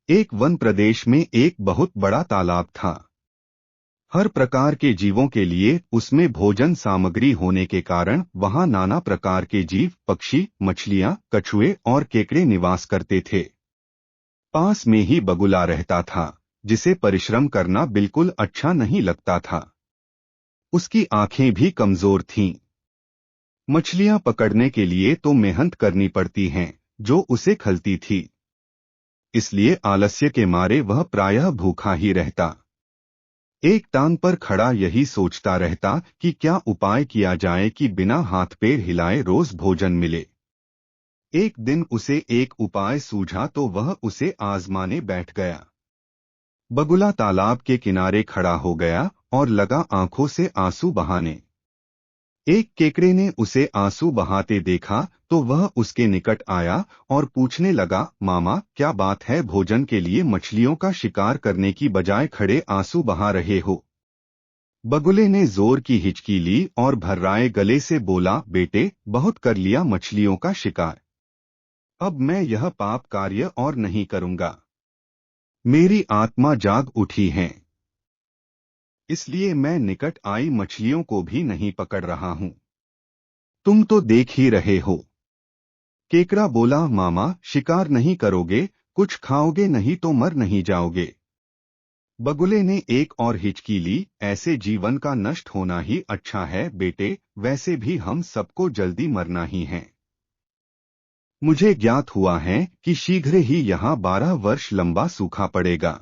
एक वन प्रदेश में एक बहुत बड़ा तालाब था। हर प्रकार के जीवों के लिए उसमें भोजन सामग्री होने के कारण वहां नाना प्रकार के जीव, पक्षी, मछलियां, कछुए और केकड़े निवास करते थे। पास में ही बगुला रहता था, जिसे परिश्रम करना बिल्कुल अच्छा नहीं लगता था। उसकी आंखें भी कमजोर थीं। मछलियां पकड़ने के लिए तो मेहनत करनी पड़ती हैं, जो उसे खलती थी। इसलिए आलस्य के मारे वह प्रायः भूखा ही रहता। एक टांग पर खड़ा यही सोचता रहता कि क्या उपाय किया जाए कि बिना हाथ पैर हिलाए रोज भोजन मिले। एक दिन उसे एक उपाय सूझा तो वह उसे आजमाने बैठ गया। बगुला तालाब के किनारे खड़ा हो गया और लगा आंखों से आंसू बहाने। एक केकड़े ने उसे आंसू बहाते देखा तो वह उसके निकट आया और पूछने लगा, मामा, क्या बात है, भोजन के लिए मछलियों का शिकार करने की बजाय खड़े आंसू बहा रहे हो? बगुले ने जोर की हिचकी ली और भर्राए गले से बोला, बेटे, बहुत कर लिया मछलियों का शिकार। अब मैं यह पाप कार्य और नहीं करूंगा। मेरी आत्मा जाग उठी है, इसलिए मैं निकट आई मछलियों को भी नहीं पकड़ रहा हूं। तुम तो देख ही रहे हो। केकड़ा बोला, मामा, शिकार नहीं करोगे, कुछ खाओगे नहीं तो मर नहीं जाओगे। बगुले ने एक और हिचकी ली, ऐसे जीवन का नष्ट होना ही अच्छा है बेटे, वैसे भी हम सबको जल्दी मरना ही है। मुझे ज्ञात हुआ है कि शीघ्र ही यहाँ 12 वर्ष लंबा सूखा पड़ेगा।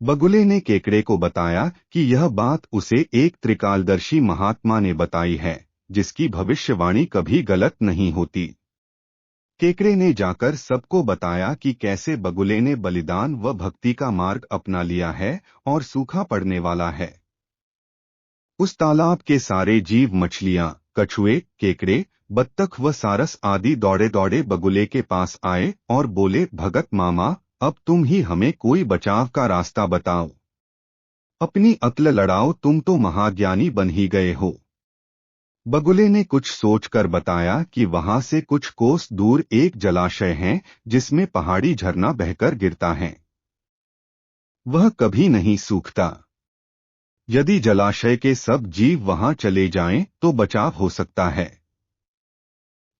बगुले ने केकड़े को बताया कि यह बात उसे एक त्रिकालदर्शी महात्मा ने बताई है, जिसकी भविष्यवाणी कभी गलत नहीं होती। केकड़े ने जाकर सबको बताया कि कैसे बगुले ने बलिदान व भक्ति का मार्ग अपना लिया है और सूखा पड़ने वाला है। उस तालाब के सारे जीव, मछलियां, कछुए, केकड़े, बत्तख व सारस आदि दौड़े दौड़े बगुले के पास आए और बोले, भगत मामा, अब तुम ही हमें कोई बचाव का रास्ता बताओ। अपनी अक्ल लड़ाओ, तुम तो महाज्ञानी बन ही गए हो। बगुले ने कुछ सोचकर बताया कि वहां से कुछ कोस दूर एक जलाशय है, जिसमें पहाड़ी झरना बहकर गिरता है। वह कभी नहीं सूखता। यदि जलाशय के सब जीव वहां चले जाएं, तो बचाव हो सकता है।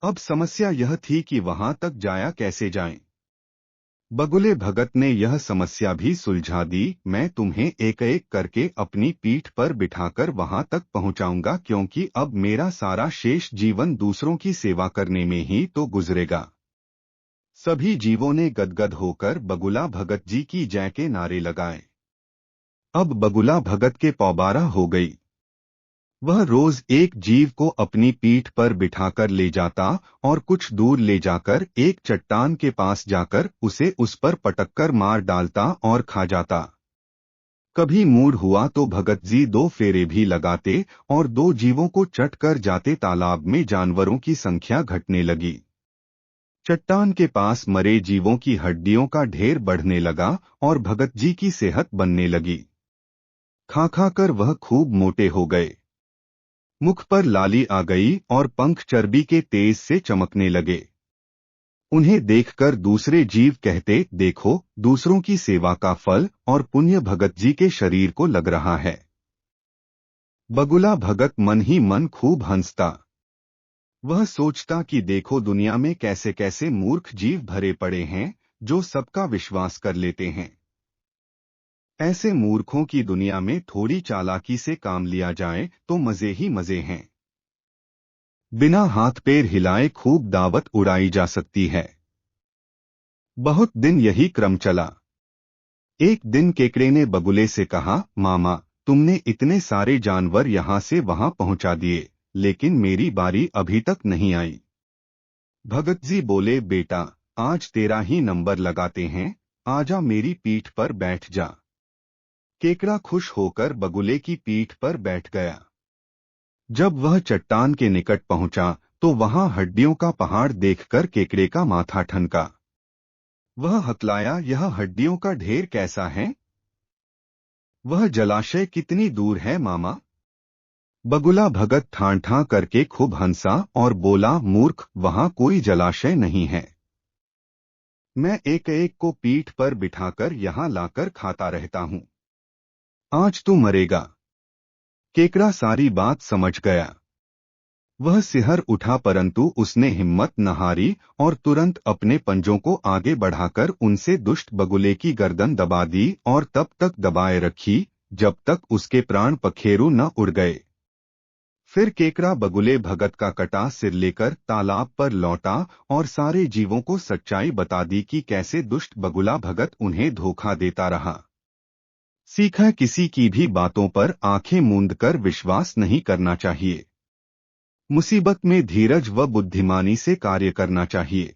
अब समस्या यह थी कि वहां तक जाया कैसे जाएं। बगुले भगत ने यह समस्या भी सुलझा दी, मैं तुम्हें एक एक करके अपनी पीठ पर बिठाकर वहां तक पहुंचाऊंगा, क्योंकि अब मेरा सारा शेष जीवन दूसरों की सेवा करने में ही तो गुजरेगा। सभी जीवों ने गदगद होकर बगुला भगत जी की जय के नारे लगाए। अब बगुला भगत के पौबारा हो गई। वह रोज एक जीव को अपनी पीठ पर बिठाकर ले जाता और कुछ दूर ले जाकर एक चट्टान के पास जाकर उसे उस पर पटककर मार डालता और खा जाता। कभी मूड हुआ तो भगत जी 2 फेरे भी लगाते और 2 जीवों को चट कर जाते। तालाब में जानवरों की संख्या घटने लगी। चट्टान के पास मरे जीवों की हड्डियों का ढेर बढ़ने लगा और भगत जी की सेहत बनने लगी। खा खा कर वह खूब मोटे हो गए। मुख पर लाली आ गई और पंख चर्बी के तेज से चमकने लगे। उन्हें देखकर दूसरे जीव कहते, देखो, दूसरों की सेवा का फल और पुण्य भगत जी के शरीर को लग रहा है। बगुला भगत मन ही मन खूब हंसता। वह सोचता कि देखो, दुनिया में कैसे कैसे मूर्ख जीव भरे पड़े हैं, जो सबका विश्वास कर लेते हैं। ऐसे मूर्खों की दुनिया में थोड़ी चालाकी से काम लिया जाए तो मजे ही मजे हैं। बिना हाथ पैर हिलाए खूब दावत उड़ाई जा सकती है। बहुत दिन यही क्रम चला। एक दिन केकड़े ने बगुले से कहा, मामा, तुमने इतने सारे जानवर यहां से वहां पहुंचा दिए, लेकिन मेरी बारी अभी तक नहीं आई। भगत जी बोले, बेटा, आज तेरा ही नंबर लगाते हैं, आजा मेरी पीठ पर बैठ जा। केकड़ा खुश होकर बगुले की पीठ पर बैठ गया। जब वह चट्टान के निकट पहुंचा तो वहां हड्डियों का पहाड़ देखकर केकड़े का माथा ठनका। वह हकलाया, यह हड्डियों का ढेर कैसा है? वह जलाशय कितनी दूर है मामा? बगुला भगत ठान ठान करके खूब हंसा और बोला, मूर्ख, वहां कोई जलाशय नहीं है। मैं एक एक को पीठ पर बिठाकर यहाँ लाकर खाता रहता हूँ। आज तू मरेगा। केकड़ा सारी बात समझ गया। वह सिहर उठा परंतु उसने हिम्मत न हारी और तुरंत अपने पंजों को आगे बढ़ाकर उनसे दुष्ट बगुले की गर्दन दबा दी और तब तक दबाए रखी जब तक उसके प्राण पखेरु न उड़ गए। फिर केकड़ा बगुले भगत का कटा सिर लेकर तालाब पर लौटा और सारे जीवों को सच्चाई बता दी कि कैसे दुष्ट बगुला भगत उन्हें धोखा देता रहा। सीखा, किसी की भी बातों पर आंखें मूंद कर विश्वास नहीं करना चाहिए। मुसीबत में धीरज व बुद्धिमानी से कार्य करना चाहिए।